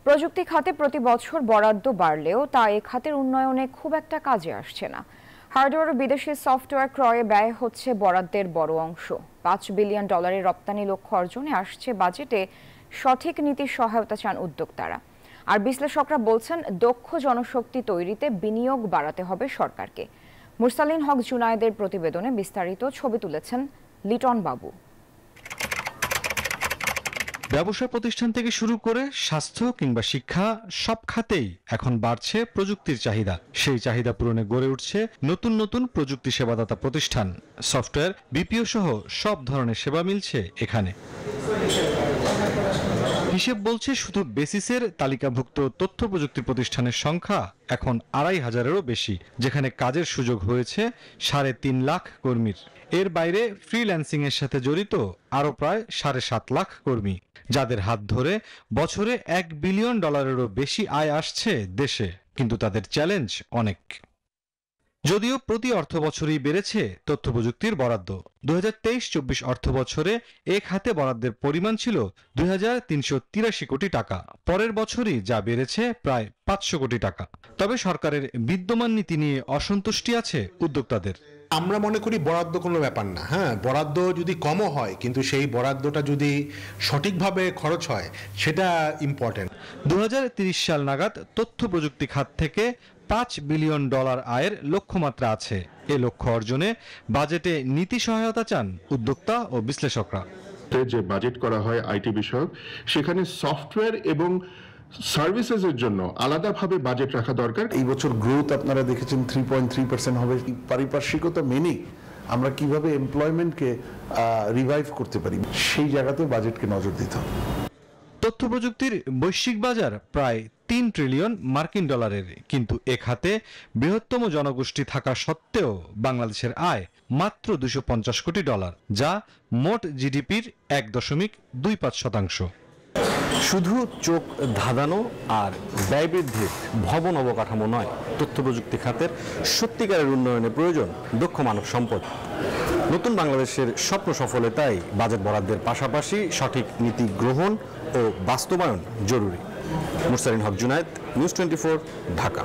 প্রযুক্তি খাতে প্রতি বছর বরাদ্দ বাড়লেও তা এ খাতের উন্নয়নে খুব একটা কাজে আসছে না। হার্ডওয়্যার ও বিদেশি সফটওয়্যার ক্রয়ে ব্যয় হচ্ছে বরাদ্দের বড় অংশ। $5 বিলিয়ন রপ্তানি লক্ষ্য অর্জনে আসছে বাজেটে সঠিক নীতির সহায়তা চান উদ্যোক্তারা। আর বিশ্লেষকরা বলছেন দক্ষ জনশক্তি তৈরিতে বিনিয়োগ বাড়াতে হবে সরকারকে। মুরসালিন হক জুনায়েদের প্রতিবেদনে বিস্তারিত ছবি তুলেছেন লিটন বাবু। ব্যবসা প্রতিষ্ঠান থেকে শুরু করে স্বাস্থ্য কিংবা শিক্ষা সব খাতেই এখন বাড়ছে প্রযুক্তির চাহিদা। সেই চাহিদা পূরণে গড়ে উঠছে নতুন নতুন প্রযুক্তি সেবাদাতা প্রতিষ্ঠান। সফটওয়্যার, বিপিও সহ সব ধরনের সেবা মিলছে এখানে। হিসেব বলছে শুধু বেসিসের তালিকাভুক্ত তথ্য প্রযুক্তি প্রতিষ্ঠানের সংখ্যা এখন 2,500-এরও বেশি, যেখানে কাজের সুযোগ হয়েছে 3.5 লাখ কর্মীর। এর বাইরে ফ্রিল্যান্সিং এর সাথে জড়িত আরো প্রায় 7.5 লাখ কর্মী, যাদের হাত ধরে বছরে $1 বিলিয়নেরও বেশি আয় আসছে দেশে। কিন্তু তাদের চ্যালেঞ্জ অনেক। যদিও প্রতি অর্থ বছরই বেড়েছে তথ্য প্রযুক্তির বরাদ্দ। 2023-24 অর্থ বছরে এ খাতে বরাদ্দের পরিমাণ ছিল 2,383 কোটি টাকা। পরের বছরই যা বেড়েছে প্রায় 500 কোটি টাকা। তবে সরকারের বিদ্যমান নীতি নিয়ে অসন্তুষ্টি আছে উদ্যোক্তাদের। আমরা মনে করি বরাদ্দ কোনো ব্যাপার না। বরাদ্দ যদি কমও হয়, কিন্তু সেই বরাদ্দটা যদি সঠিকভাবে খরচ হয় সেটা ইম্পর্টেন্ট। 2030 সাল নাগাদ তথ্য প্রযুক্তি খাত থেকে $5 বিলিয়ন আয়ের লক্ষ্যমাত্রা আছে। এ লক্ষ্য অর্জনে বাজেটে নীতি সহায়তা চান উদ্যোক্তা ও বিশ্লেষকরা। যে বাজেট করা হয় আইটি বিষয়ক, সেখানে সফটওয়্যার এবং সার্ভিসেসের জন্য আলাদাভাবে বাজেট রাখা দরকার। এই বছর গ্রোথ আপনারা দেখেছেন 3.3% হবে। পারিপার্শ্বিকতা মেনে আমরা কিভাবে এমপ্লয়মেন্টকে রিভাইভ করতে পারি, সেই জায়গাতে বাজেটকে নজর দিতে হবে। তথ্য প্রযুক্তির বৈশ্বিক বাজার প্রায় $3 ট্রিলিয়ন, কিন্তু এ খাতে বৃহত্তম জনগোষ্ঠী থাকা সত্ত্বেও বাংলাদেশের আয় মাত্র $250 কোটি, যা মোট জিডিপির 1.25%। শুধু চোখ ধাঁধানো আর ব্যয় বৃদ্ধির ভবন অবকাঠামো নয়, তথ্য প্রযুক্তি খাতের সত্যিকারের উন্নয়নে প্রয়োজন দক্ষ মানব সম্পদ। নতুন বাংলাদেশের স্বপ্ন সফলে তাই বাজেট বরাদ্দের পাশাপাশি সঠিক নীতি গ্রহণ ও বাস্তবায়ন জরুরি। মুরসালিন হক জুনায়েদ, নিউজ 24, ঢাকা।